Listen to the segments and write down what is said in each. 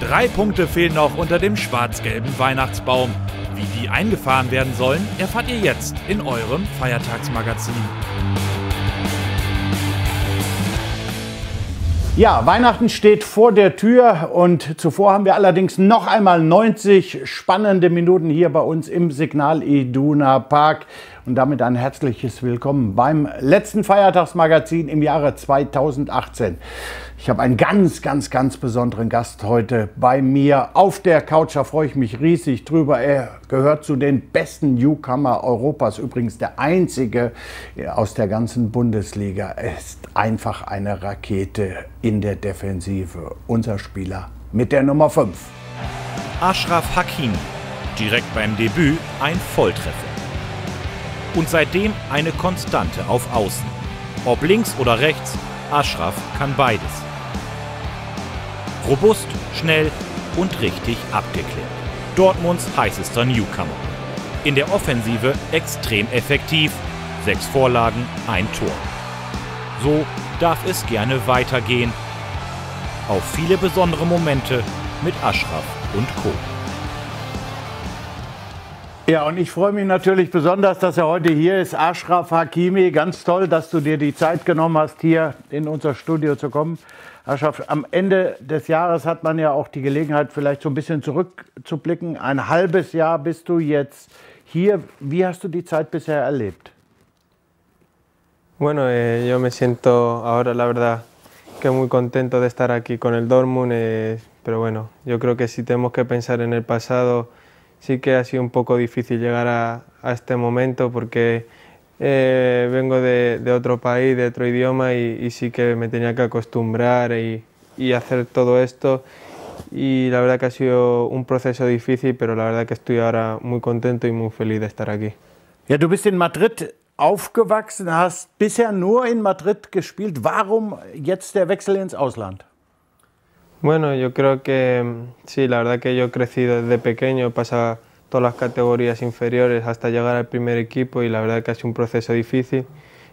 3 Punkte fehlen noch unter dem schwarz-gelben Weihnachtsbaum. Wie die eingefahren werden sollen, erfahrt ihr jetzt in eurem Feiertagsmagazin. Ja, Weihnachten steht vor der Tür und zuvor haben wir allerdings noch einmal 90 spannende Minuten hier bei uns im Signal Iduna Park. Und damit ein herzliches Willkommen beim letzten Feiertagsmagazin im Jahre 2018. Ich habe einen ganz besonderen Gast heute bei mir auf der Couch. Da freue ich mich riesig drüber. Er gehört zu den besten Newcomer Europas. Übrigens der einzige aus der ganzen Bundesliga. Er ist einfach eine Rakete in der Defensive. Unser Spieler mit der Nummer 5. Achraf Hakimi. Direkt beim Debüt ein Volltreffer. Und seitdem eine Konstante auf Außen. Ob links oder rechts, Achraf kann beides. Robust, schnell und richtig abgeklärt. Dortmunds heißester Newcomer. In der Offensive extrem effektiv. 6 Vorlagen, ein Tor. So darf es gerne weitergehen. Auf viele besondere Momente mit Achraf und Co. Ja, und ich freue mich natürlich besonders, dass er heute hier ist. Achraf Hakimi, ganz toll, dass du dir die Zeit genommen hast, hier in unser Studio zu kommen. Achraf, am Ende des Jahres hat man ja auch die Gelegenheit, vielleicht so ein bisschen zurückzublicken. Ein halbes Jahr bist du jetzt hier. Wie hast du die Zeit bisher erlebt? Bueno, yo me siento ahora, la verdad, que muy contento de estar aquí con el Dortmund, pero bueno, yo creo que si tenemos que pensar en el pasado, sí que ha sido un poco difícil llegar a este momento porque vengo de otro país, de otro idioma y sí que me tenía que acostumbrar y hacer todo esto y la verdad que ha sido un proceso difícil, pero la verdad que estoy ahora muy contento y muy feliz de estar aquí. Ja, du bist in Madrid aufgewachsen, hast bisher nur in Madrid gespielt. Warum jetzt der Wechsel ins Ausland? Bueno, yo creo que sí, la verdad que yo he crecido desde pequeño, he pasado todas las categorías inferiores hasta llegar al primer equipo y la verdad que ha sido un proceso difícil.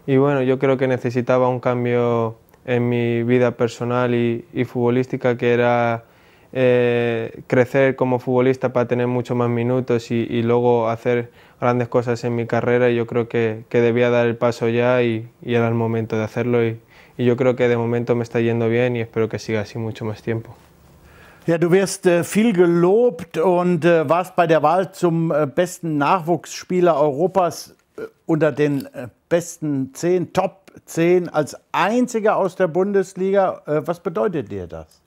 Y bueno, yo creo que necesitaba un cambio en mi vida personal y futbolística, que era crecer como futbolista para tener muchos más minutos y luego hacer grandes cosas en mi carrera. Y yo creo que debía dar el paso ya y era el momento de hacerlo. Y yo creo que de momento me está yendo bien y espero que siga así mucho más tiempo. Ja, du wirst viel gelobt und warst bei der Wahl zum besten Nachwuchsspieler Europas unter den besten 10, Top 10 als einziger aus der Bundesliga. Was bedeutet dir das?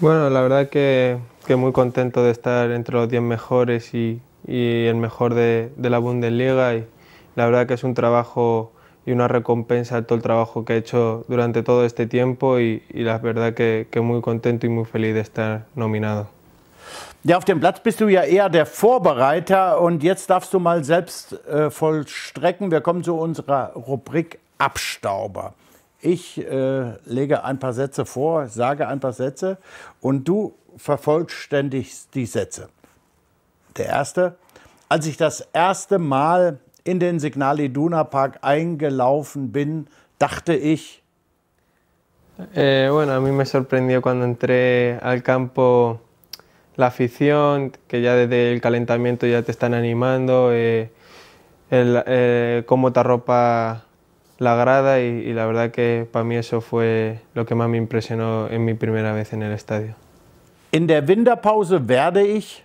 Bueno, la verdad que muy contento de estar entre los 10 mejores y el mejor de la Bundesliga. Y la verdad que es un trabajo y una recompensa a todo el trabajo que he hecho durante todo este tiempo y la verdad que muy contento y muy feliz de estar nominado. Ja, auf dem Platz bist du ja eher der Vorbereiter und jetzt darfst du mal selbst vollstrecken. Wir kommen zu unserer Rubrik Abstauber. Ich lege ein paar Sätze vor, sage ein paar Sätze und du vervollständigst die Sätze. Der erste: Als ich das erste Mal in den Signal Iduna Park eingelaufen bin, dachte ich. Bueno, a mí me sorprendió cuando entré al campo la afición, que ya desde el calentamiento ya te están animando, cómo te arropa la grada y la verdad que para mí eso fue lo que más me impresionó en mi primera vez en el estadio. In der Winterpause werde ich.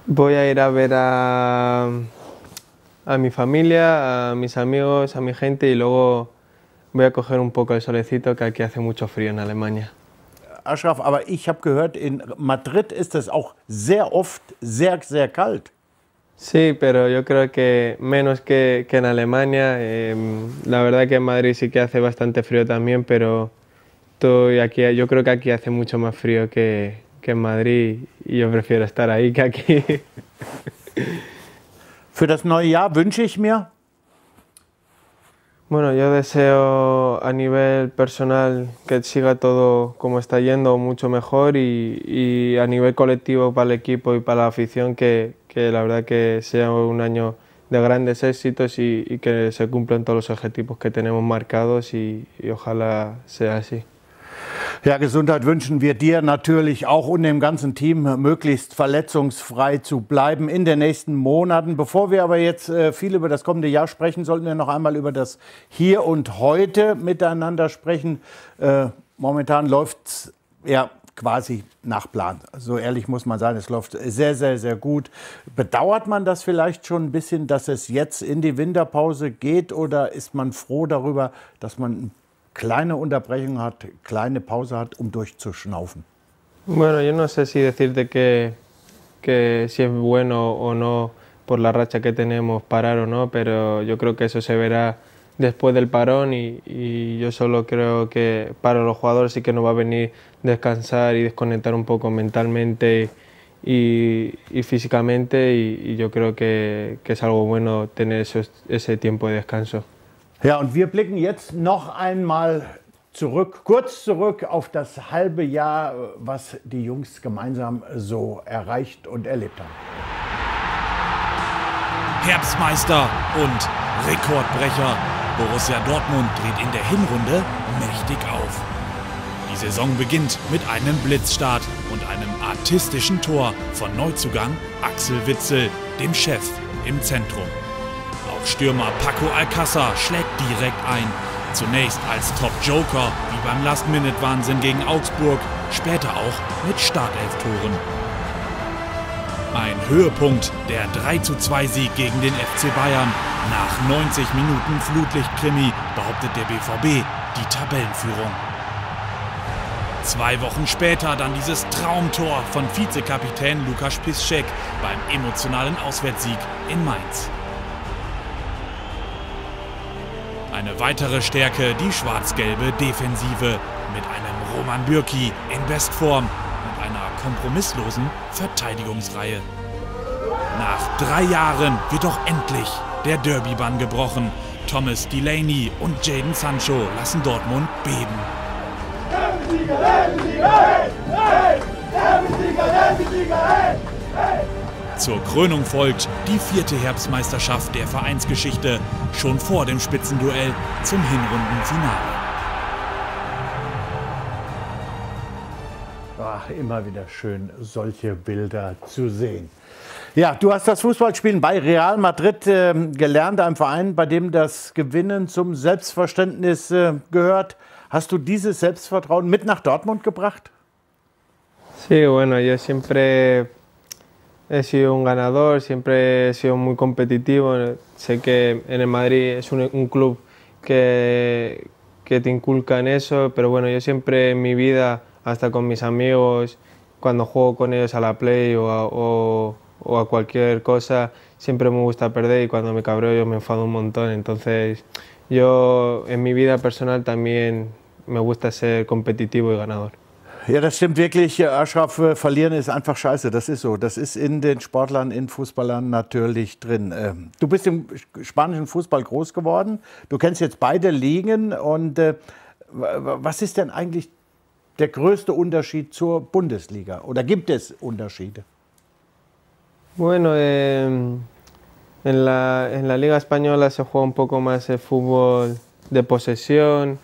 Voy a ir a ver a mi familia, a mis amigos, a mi gente y luego voy a coger un poco el solecito, que aquí hace mucho frío en Alemania. Achraf, aber ich habe gehört, in Madrid ist es auch sehr oft sehr kalt. Sí, pero yo creo que menos que en Alemania. La verdad que en Madrid sí que hace bastante frío también, pero yo creo que aquí hace mucho más frío que en Madrid y yo prefiero estar ahí que aquí. Für das neue Jahr wünsche ich mir. Bueno, yo deseo a nivel personal que siga todo como está yendo, mucho mejor y a nivel colectivo para el equipo y para la afición que la verdad que sea un año de grandes éxitos y que se cumplan todos los objetivos que tenemos marcados y ojalá sea así. Ja, Gesundheit wünschen wir dir natürlich auch und dem ganzen Team, möglichst verletzungsfrei zu bleiben in den nächsten Monaten. Bevor wir aber jetzt viel über das kommende Jahr sprechen, sollten wir noch einmal über das Hier und Heute miteinander sprechen. Momentan läuft es ja quasi nach Plan. So ehrlich muss man sagen, es läuft sehr, sehr, sehr gut. Bedauert man das vielleicht schon ein bisschen, dass es jetzt in die Winterpause geht, oder ist man froh darüber, dass man kleine Unterbrechung hat, kleine Pause hat, um durchzuschnaufen? Bueno, yo no sé si decirte que si es bueno o no por la racha que tenemos parar o no, pero yo creo que eso se verá después del parón y yo solo creo que para los jugadores sí que nos va a venir descansar y desconectar un poco mentalmente y físicamente y yo creo que es algo bueno tener ese tiempo de descanso. Ja, und wir blicken jetzt noch einmal zurück, kurz zurück auf das halbe Jahr, was die Jungs gemeinsam so erreicht und erlebt haben. Herbstmeister und Rekordbrecher. Borussia Dortmund dreht in der Hinrunde mächtig auf. Die Saison beginnt mit einem Blitzstart und einem artistischen Tor von Neuzugang Axel Witsel, dem Chef im Zentrum. Auch Stürmer Paco Alcázar schlägt direkt ein. Zunächst als Top-Joker, wie beim Last-Minute-Wahnsinn gegen Augsburg, später auch mit Startelf-Toren. Ein Höhepunkt, der 3:2-Sieg gegen den FC Bayern. Nach 90 Minuten Flutlicht-Krimi behauptet der BVB die Tabellenführung. 2 Wochen später dann dieses Traumtor von Vizekapitän Lukas Piszczek beim emotionalen Auswärtssieg in Mainz. Eine weitere Stärke, die schwarz-gelbe Defensive mit einem Roman Bürki in Bestform und einer kompromisslosen Verteidigungsreihe. Nach 3 Jahren wird doch endlich der Derby-Bann gebrochen. Thomas Delaney und Jadon Sancho lassen Dortmund beben. Zur Krönung folgt die 4. Herbstmeisterschaft der Vereinsgeschichte, schon vor dem Spitzenduell zum Hinrundenfinale. Ach, immer wieder schön, solche Bilder zu sehen. Ja, du hast das Fußballspielen bei Real Madrid gelernt, einem Verein, bei dem das Gewinnen zum Selbstverständnis gehört. Hast du dieses Selbstvertrauen mit nach Dortmund gebracht? Sí, bueno, yo siempre he sido un ganador, siempre he sido muy competitivo. Sé que en el Madrid es un club que te inculca en eso, pero bueno, yo siempre en mi vida, hasta con mis amigos, cuando juego con ellos a la Play o a cualquier cosa, siempre me gusta perder y cuando me cabreo yo me enfado un montón. Entonces yo en mi vida personal también me gusta ser competitivo y ganador. Ja, das stimmt wirklich. Achraf, verlieren ist einfach scheiße. Das ist so. Das ist in den Sportlern, in Fußballern natürlich drin. Du bist im spanischen Fußball groß geworden. Du kennst jetzt beide Ligen. Und was ist denn eigentlich der größte Unterschied zur Bundesliga? Oder gibt es Unterschiede? Bueno, en la Liga Española se juega un poco más el fútbol de posesión,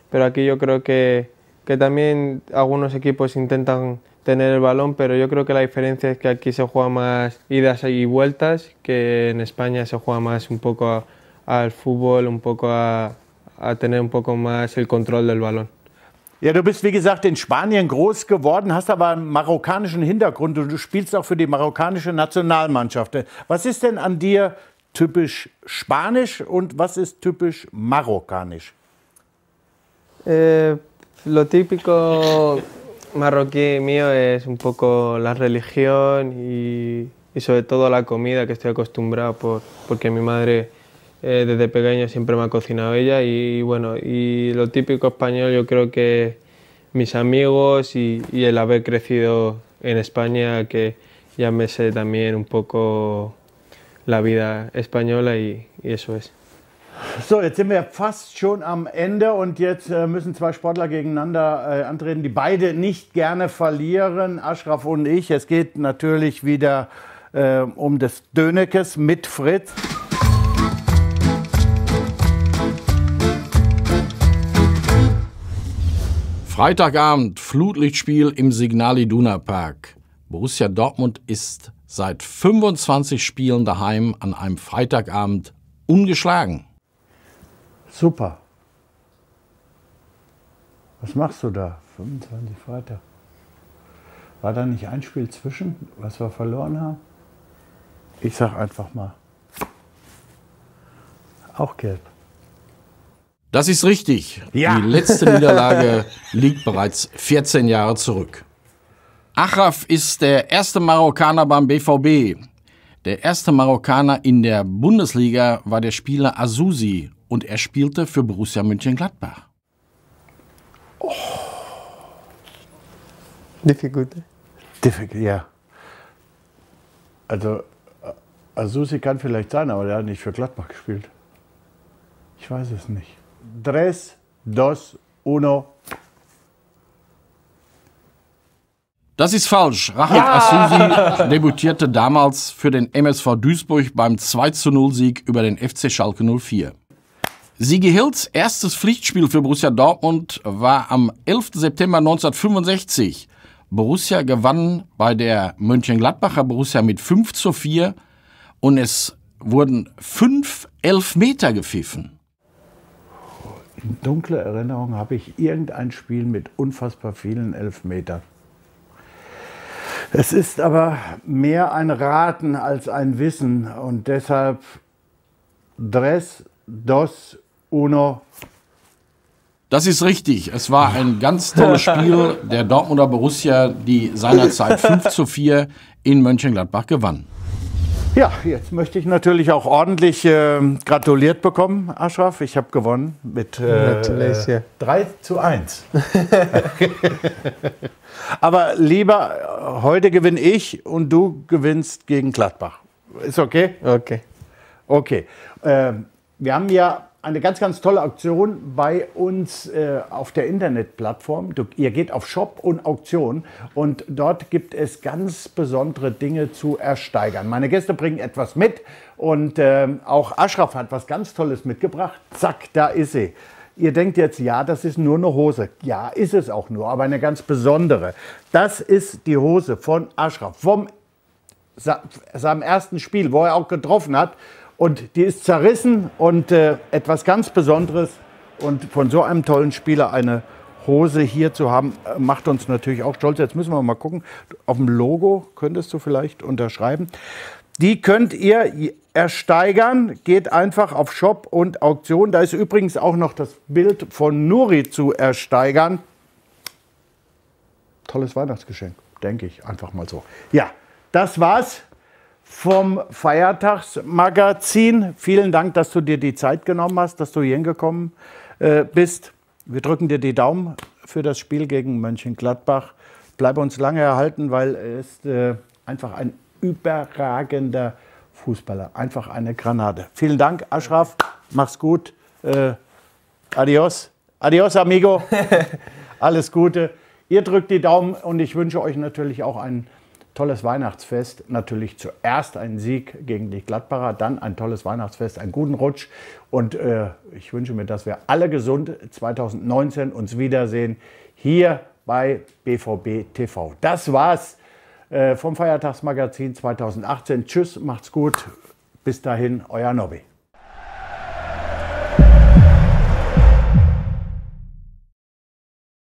pero aquí yo creo que también algunos equipos intentan tener el balón, pero yo creo que la diferencia es que aquí se juega más idas y vueltas, que en España se juega más un poco al fútbol, un poco a tener un poco más el control del balón. Ja, du bist wie gesagt in Spanien groß geworden, hast aber einen marokkanischen Hintergrund und du spielst auch für die marokkanische Nationalmannschaft. Was ist denn an dir typisch spanisch und was ist typisch marokkanisch? Lo típico marroquí mío es un poco la religión y sobre todo la comida, que estoy acostumbrado porque mi madre desde pequeño siempre me ha cocinado ella y bueno, y lo típico español yo creo que mis amigos y el haber crecido en España, que ya me sé también un poco la vida española y eso es. So, jetzt sind wir fast schon am Ende und jetzt müssen 2 Sportler gegeneinander antreten, die beide nicht gerne verlieren, Achraf und ich. Es geht natürlich wieder um des Dönekes mit Fritz. Freitagabend, Flutlichtspiel im Signal Iduna Park. Borussia Dortmund ist seit 25 Spielen daheim an einem Freitagabend ungeschlagen. Super. Was machst du da? 25 Freitag. War da nicht ein Spiel zwischen, was wir verloren haben? Ich sag einfach mal. Auch gelb. Das ist richtig. Ja. Die letzte Niederlage liegt bereits 14 Jahre zurück. Achraf ist der erste Marokkaner beim BVB. Der erste Marokkaner in der Bundesliga war der Spieler Azusi und er spielte für Borussia Mönchengladbach. Difficult. Ja. Also, Azusi kann vielleicht sein, aber der hat nicht für Gladbach gespielt. Ich weiß es nicht. 3, 2, 1. Das ist falsch. Rachid Azusi debütierte damals für den MSV Duisburg beim 2:0-Sieg über den FC Schalke 04. Sigi Hills erstes Pflichtspiel für Borussia Dortmund war am 11. September 1965. Borussia gewann bei der Mönchengladbacher Borussia mit 5:4 und es wurden 5 Elfmeter gepfiffen. In dunkler Erinnerung habe ich irgendein Spiel mit unfassbar vielen Elfmetern. Es ist aber mehr ein Raten als ein Wissen und deshalb 3, 2, 1. Das ist richtig. Es war ein ganz tolles Spiel der Dortmunder Borussia, die seinerzeit 5:4 in Mönchengladbach gewann. Ja, jetzt möchte ich natürlich auch ordentlich gratuliert bekommen, Achraf. Ich habe gewonnen mit 3:1. Aber lieber, heute gewinne ich und du gewinnst gegen Gladbach. Ist okay? Okay. Okay. Wir haben ja eine ganz, ganz tolle Aktion bei uns auf der Internetplattform. Ihr geht auf Shop und Auktion und dort gibt es ganz besondere Dinge zu ersteigern. Meine Gäste bringen etwas mit und auch Achraf hat was ganz Tolles mitgebracht. Zack, da ist sie. Ihr denkt jetzt, ja, das ist nur eine Hose. Ja, ist es auch nur, aber eine ganz besondere. Das ist die Hose von Achraf, vom seinem ersten Spiel, wo er auch getroffen hat. Und die ist zerrissen und etwas ganz Besonderes. Und von so einem tollen Spieler eine Hose hier zu haben, macht uns natürlich auch stolz. Jetzt müssen wir mal gucken. Auf dem Logo könntest du vielleicht unterschreiben. Die könnt ihr ersteigern. Geht einfach auf Shop und Auktion. Da ist übrigens auch noch das Bild von Nuri zu ersteigern. Tolles Weihnachtsgeschenk, denke ich. Einfach mal so. Ja, das war's vom Feiertagsmagazin. Vielen Dank, dass du dir die Zeit genommen hast, dass du hier hingekommen bist. Wir drücken dir die Daumen für das Spiel gegen Mönchengladbach. Bleib uns lange erhalten, weil er ist einfach ein überragender Fußballer. Einfach eine Granate. Vielen Dank, Achraf. Mach's gut. Adios. Adios, amigo. Alles Gute. Ihr drückt die Daumen und ich wünsche euch natürlich auch ein tolles Weihnachtsfest. Natürlich zuerst einen Sieg gegen die Gladbacher, dann ein tolles Weihnachtsfest, einen guten Rutsch. Und ich wünsche mir, dass wir alle gesund 2019 uns wiedersehen hier bei BVB TV. Das war's vom Feiertagsmagazin 2018. Tschüss, macht's gut. Bis dahin, euer Nobby.